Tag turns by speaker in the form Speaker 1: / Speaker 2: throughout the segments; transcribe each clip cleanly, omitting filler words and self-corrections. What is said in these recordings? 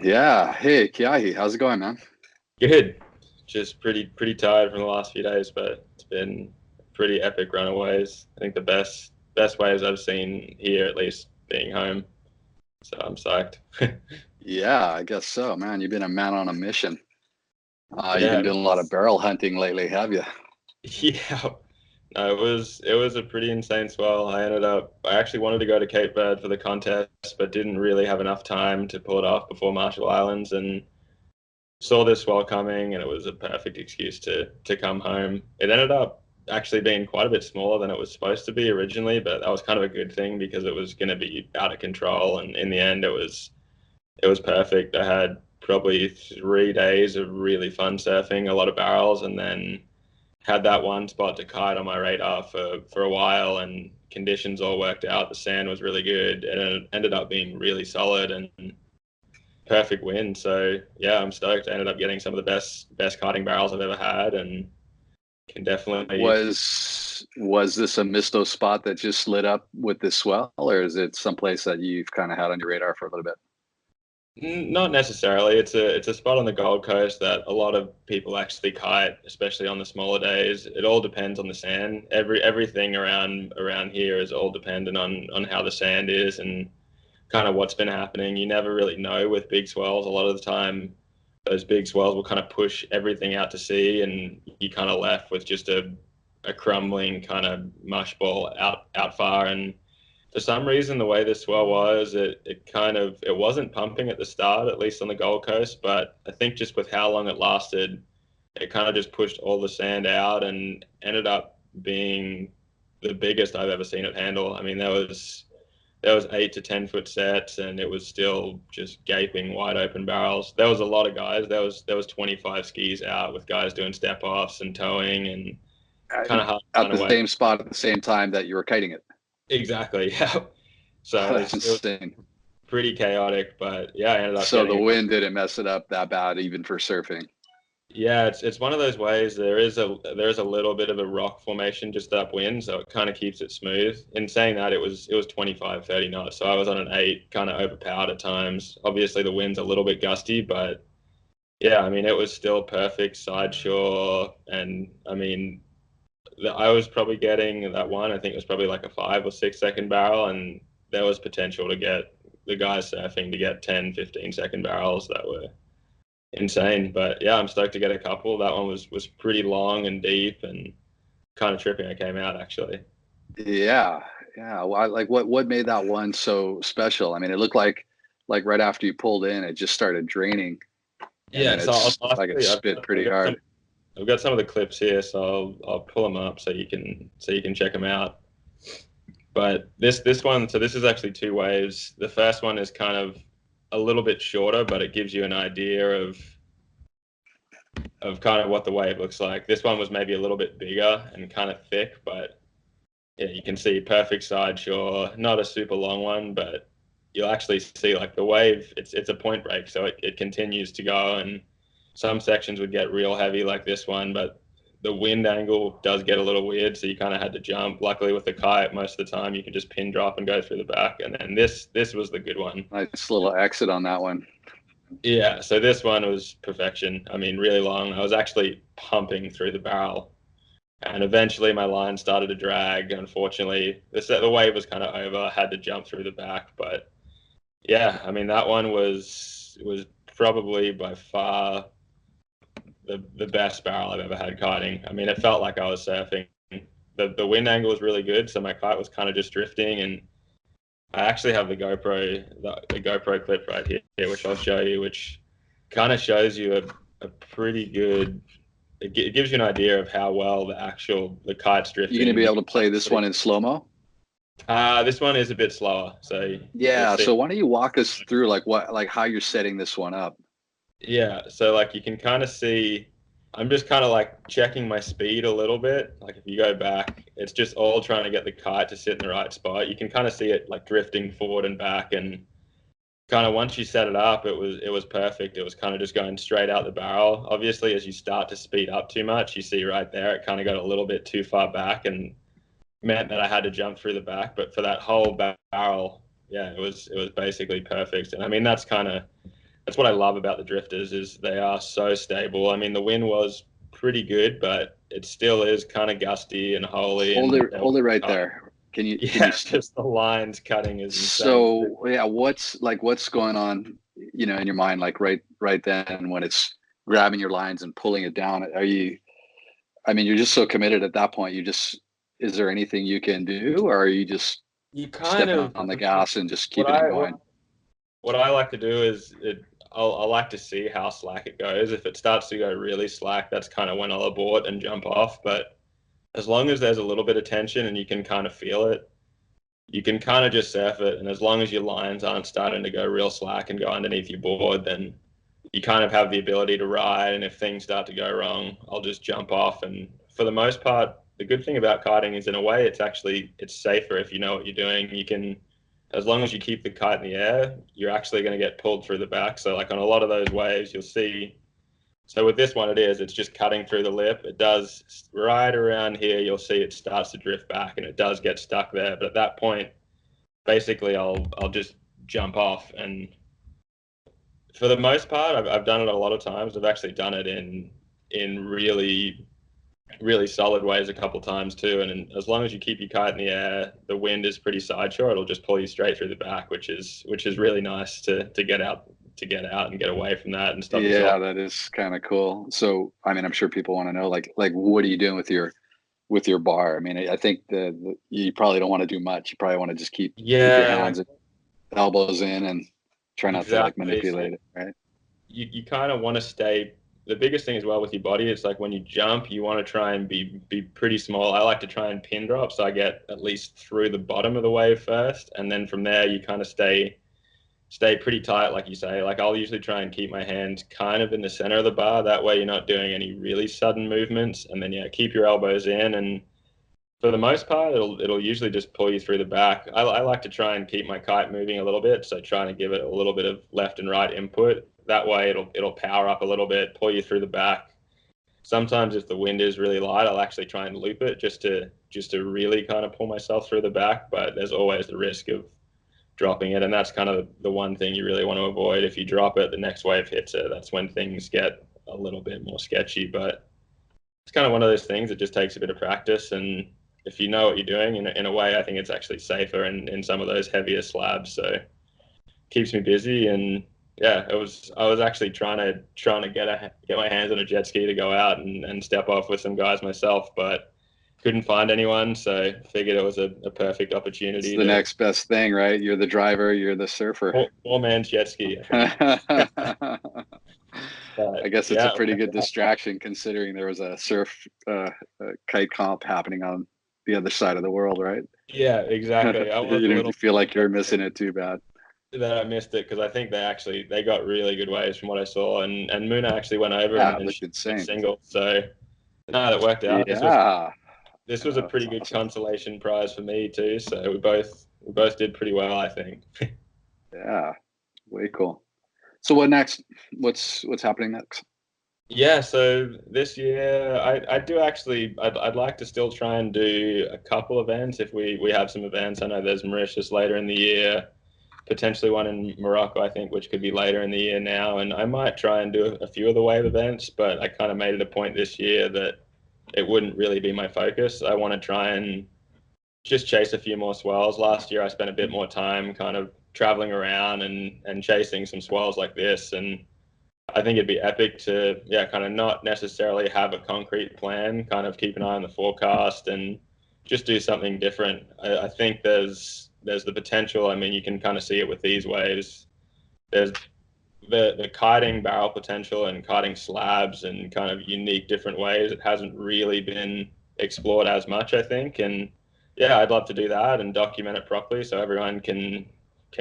Speaker 1: Yeah. Hey, Keahi, how's it going, man?
Speaker 2: Good. Just pretty tired from the last few days, but it's been a pretty epic runaways. I think the best waves I've seen here, at least being home. So I'm psyched.
Speaker 1: Yeah, I guess so, man. You've been a man on a mission. You've been
Speaker 2: Yeah,
Speaker 1: doing a lot of barrel hunting lately, have you?
Speaker 2: yeah. No, it was a pretty insane swell. I actually wanted to go to Cape Verde for the contest, but didn't really have enough time to pull it off before Marshall Islands, and saw this swell coming, and it was a perfect excuse to come home. It ended up actually being quite a bit smaller than it was supposed to be originally, but that was kind of a good thing because it was going to be out of control. And in the end, it was perfect. I had probably 3 days of really fun surfing, a lot of barrels, and then had that one spot to kite on my radar for a while, and conditions all worked out. The sand was really good, and it ended up being really solid and perfect win. So yeah, I'm stoked. I ended up getting some of the best kiting barrels I've ever had, and can definitely
Speaker 1: Was this a misto spot that just lit up with this swell, or is it someplace that you've kind of had on your radar for a little bit?
Speaker 2: not necessarily. It's a spot on the Gold Coast that a lot of people actually kite, especially on the smaller days. It all depends on the sand. Everything around here is all dependent on how the sand is and kind of what's been happening. You never really know with big swells. A lot of the time, those big swells will kind of push everything out to sea, and you kind of left with just a crumbling kind of mush ball out far. And for some reason, the way this swell was, it wasn't pumping at the start, at least on the Gold Coast. But I think just with how long it lasted, it kind of just pushed all the sand out and ended up being the biggest I've ever seen it handle. I mean, there was 8 to 10 foot sets, and it was still just gaping wide open barrels. There was a lot of guys. There was 25 skis out with guys doing step offs and towing, and kind of hard to
Speaker 1: At
Speaker 2: find a
Speaker 1: the
Speaker 2: way.
Speaker 1: same spot at the same time that you were kiting it.
Speaker 2: Exactly. Yeah. So
Speaker 1: That's
Speaker 2: it was
Speaker 1: insane.
Speaker 2: pretty chaotic, but yeah, I ended up
Speaker 1: So
Speaker 2: getting
Speaker 1: the
Speaker 2: a
Speaker 1: wind
Speaker 2: couple.
Speaker 1: didn't mess it up that bad, even for surfing.
Speaker 2: Yeah, it's one of those ways. There is a little bit of a rock formation just upwind, so it kind of keeps it smooth. In saying that, it was 25, 30 knots, so I was on an eight, kind of overpowered at times. Obviously, the wind's a little bit gusty, but yeah, I mean, it was still perfect side shore, and I mean, I was probably getting that one. I think it was probably like a 5 or 6 second barrel, and there was potential to get the guys surfing to get 10, 15 second barrels that were insane. But yeah, I'm stoked to get a couple. That one was pretty long and deep and kind of tripping. I came out actually.
Speaker 1: Yeah, yeah. Well, like what made that one so special? I mean, it looked like right after you pulled in, it just started draining, and
Speaker 2: Yeah,
Speaker 1: then
Speaker 2: so
Speaker 1: it's like it spit pretty hard.
Speaker 2: I've got some of the clips here, so I'll pull them up so you can check them out. But this one, so this is actually two waves. The first one is kind of a little bit shorter, but it gives you an idea of kind of what the wave looks like. This one was maybe a little bit bigger and kind of thick, but yeah, you can see perfect side shore. Not a super long one, but you'll actually see like the wave. It's a point break, so it continues to go, and some sections would get real heavy like this one, but the wind angle does get a little weird, so you kind of had to jump. Luckily, with the kite, most of the time you can just pin drop and go through the back. And then this was the good one.
Speaker 1: Nice little exit on that one.
Speaker 2: Yeah, so this one was perfection. I mean, really long. I was actually pumping through the barrel, and eventually my line started to drag. Unfortunately, the wave was kind of over. I had to jump through the back, but yeah, I mean that one was probably by far the best barrel I've ever had kiting. I mean, it felt like I was surfing. The wind angle was really good, so my kite was kind of just drifting. And I actually have the GoPro clip right here, which I'll show you, which kind of shows you a pretty good. It gives you an idea of how well the kite's
Speaker 1: You gonna
Speaker 2: drifting.
Speaker 1: be
Speaker 2: You
Speaker 1: able to
Speaker 2: can
Speaker 1: play this one in slow mo?
Speaker 2: this one is a bit slower, so you'll
Speaker 1: Yeah.
Speaker 2: see.
Speaker 1: So why don't you walk us through like how you're setting this one up?
Speaker 2: Yeah, so like you can kind of see, I'm just kind of like checking my speed a little bit. Like if you go back, it's just all trying to get the kite to sit in the right spot. You can kind of see it like drifting forward and back, and kind of once you set it up, it was perfect. It was kind of just going straight out the barrel. Obviously, as you start to speed up too much, you see right there, it kind of got a little bit too far back and meant that I had to jump through the back. But for that whole barrel, yeah, it was basically perfect. And I mean, that's kind of that's what I love about the drifters is they are so stable. I mean, the wind was pretty good, but it still is kind of gusty and holy.
Speaker 1: Hold it right there. Can you
Speaker 2: yeah, just the lines cutting is insane.
Speaker 1: so yeah, what's going on, in your mind, like right then when it's grabbing your lines and pulling it down? I mean, you're just so committed at that point. Is there anything you can do, or are you just
Speaker 2: You kind
Speaker 1: stepping
Speaker 2: of
Speaker 1: on the gas and just
Speaker 2: what
Speaker 1: keeping it
Speaker 2: I
Speaker 1: going?
Speaker 2: what I like to do is I like to see how slack it goes. If it starts to go really slack, that's kind of when I'll abort and jump off. But as long as there's a little bit of tension and you can kind of feel it, you can kind of just surf it. And as long as your lines aren't starting to go real slack and go underneath your board, then you kind of have the ability to ride. And if things start to go wrong, I'll just jump off. And for the most part, the good thing about kiting is in a way it's safer if you know what you're doing. You can, as long as you keep the kite in the air, you're actually going to get pulled through the back. So like on a lot of those waves, you'll see. So with this one, it's just cutting through the lip. It does right around here. You'll see it starts to drift back and it does get stuck there. But at that point, basically I'll just jump off. And for the most part, I've done it a lot of times. I've actually done it in really really solid ways a couple times too. And as long as you keep your kite in the air, the wind is pretty sideshore. It'll just pull you straight through the back, which is really nice to get out and get away from that and stop yourself.
Speaker 1: Yeah, that is kind of cool. So, I mean, I'm sure people want to know, like, what are you doing with your bar? I mean, I think you probably don't want to do much. You probably want to just keep your
Speaker 2: Yeah,
Speaker 1: hands and elbows in and try not to like
Speaker 2: exactly. So
Speaker 1: manipulate it, right?
Speaker 2: you kind of want to stay. The biggest thing as well with your body, it's like when you jump, you want to try and be pretty small. I like to try and pin drop, so I get at least through the bottom of the wave first, and then from there you kind of stay pretty tight, like you say. Like I'll usually try and keep my hands kind of in the center of the bar. That way you're not doing any really sudden movements. And then yeah, keep your elbows in. And for the most part, it'll usually just pull you through the back. I like to try and keep my kite moving a little bit, so trying to give it a little bit of left and right input. That way it'll power up a little bit, pull you through the back. Sometimes if the wind is really light, I'll actually try and loop it just to really kind of pull myself through the back. But there's always the risk of dropping it, and that's kind of the one thing you really want to avoid. If you drop it, the next wave hits it. That's when things get a little bit more sketchy. But it's kind of one of those things that just takes a bit of practice, and if you know what you're doing, in a way, I think it's actually safer in some of those heavier slabs. So it keeps me busy, and yeah, I was actually trying to get my hands on a jet ski to go out and step off with some guys myself, but couldn't find anyone, so figured it was a perfect
Speaker 1: It's
Speaker 2: opportunity
Speaker 1: the
Speaker 2: to
Speaker 1: next best thing, right? You're the driver, you're the surfer.
Speaker 2: four man's jet ski.
Speaker 1: I
Speaker 2: But
Speaker 1: guess it's a
Speaker 2: yeah,
Speaker 1: pretty good distraction considering there was a kite comp happening on the other side of the world, right?
Speaker 2: yeah, exactly. I was
Speaker 1: You
Speaker 2: a
Speaker 1: don't
Speaker 2: little
Speaker 1: feel like you're missing it too bad.
Speaker 2: that I missed it because I think they got really good waves from what I saw, and Muna actually went over
Speaker 1: Yeah, it
Speaker 2: and
Speaker 1: looked
Speaker 2: she did
Speaker 1: insane.
Speaker 2: single. So no, that worked out.
Speaker 1: Yeah,
Speaker 2: This was a
Speaker 1: that's
Speaker 2: pretty good
Speaker 1: awesome.
Speaker 2: consolation prize for me too. So we both did pretty well, I think.
Speaker 1: Yeah, way cool. So what next? What's happening next?
Speaker 2: Yeah, so this year I do actually I'd like to still try and do a couple events if we have some events. I know there's Mauritius later in the year, potentially one in Morocco, I think, which could be later in the year now. And I might try and do a few of the wave events, but I kind of made it a point this year that it wouldn't really be my focus. I want to try and just chase a few more swells. Last year, I spent a bit more time kind of traveling around and chasing some swells like this. And I think it'd be epic to, yeah, kind of not necessarily have a concrete plan, kind of keep an eye on the forecast and just do something different. I think there's the potential. I mean, you can kind of see it with these waves. There's the kiting barrel potential and kiting slabs and kind of unique different ways. It hasn't really been explored as much, I think. And yeah, I'd love to do that and document it properly so everyone can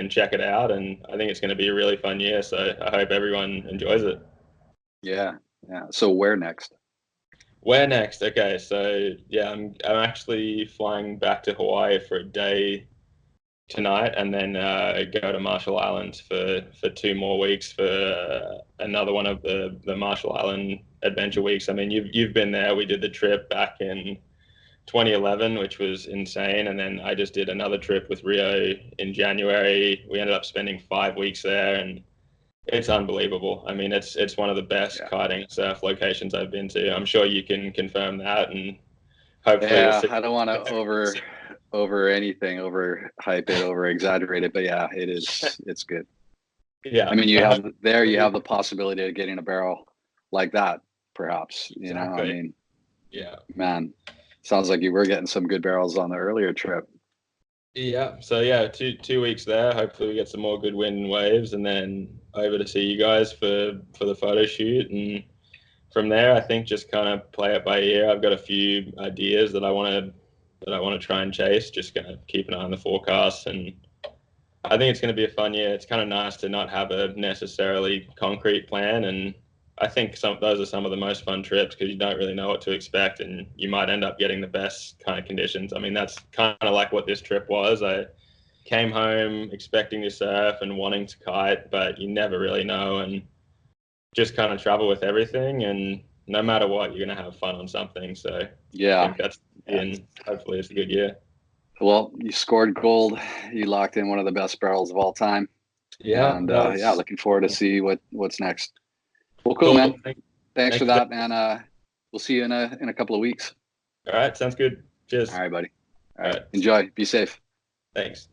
Speaker 2: check it out. And I think it's going to be a really fun year. So I hope everyone enjoys it.
Speaker 1: Yeah, yeah. So where next?
Speaker 2: Where next? Okay, so yeah, I'm actually flying back to Hawaii for a day tonight, and then go to Marshall Islands for 2 more weeks for another one of the Marshall Island Adventure Weeks. I mean, you've been there. We did the trip back in 2011, which was insane, and then I just did another trip with Rio in January. We ended up spending 5 weeks there, and It's unbelievable. I mean, it's one of the best
Speaker 1: Yeah.
Speaker 2: kiting surf locations I've been to. I'm sure you can confirm that, and hopefully we'll
Speaker 1: Yeah,
Speaker 2: see.
Speaker 1: I don't want to over anything, over hype it, over exaggerate it, but yeah, it's good. I
Speaker 2: Yeah,
Speaker 1: mean,
Speaker 2: so
Speaker 1: you
Speaker 2: hopefully,
Speaker 1: have the possibility of getting a barrel like that, perhaps, you know, I
Speaker 2: exactly.
Speaker 1: mean,
Speaker 2: Yeah.
Speaker 1: man, sounds like you were getting some good barrels on the earlier trip.
Speaker 2: Yeah. So yeah, two weeks there. Hopefully we get some more good wind and waves, and then over to see you guys for the photo shoot. And from there, I think just kind of play it by ear. I've got a few ideas that I want to try and chase. Just gonna keep an eye on the forecast, and I think it's going to be a fun year. It's kind of nice to not have a necessarily concrete plan, and I think those are some of the most fun trips because you don't really know what to expect, and you might end up getting the best kind of conditions. I mean, that's kind of like what this trip was. I came home expecting to surf and wanting to kite, but you never really know, and just kind of travel with everything. And no matter what, you're going to have fun on something. So I
Speaker 1: Yeah.
Speaker 2: think that's
Speaker 1: Yeah.
Speaker 2: in. Hopefully, it's a good year.
Speaker 1: Well, you scored gold. You locked in one of the best barrels of all time.
Speaker 2: Yeah,
Speaker 1: And
Speaker 2: that
Speaker 1: yeah,
Speaker 2: was
Speaker 1: looking forward to see what's next. Well, cool, man.
Speaker 2: cool.
Speaker 1: Thanks for
Speaker 2: Thank you.
Speaker 1: that, man. We'll see you in a couple of weeks.
Speaker 2: All right, sounds good.
Speaker 1: All
Speaker 2: Cheers.
Speaker 1: right, buddy. All
Speaker 2: All
Speaker 1: right.
Speaker 2: right,
Speaker 1: Enjoy. Be safe.
Speaker 2: thanks.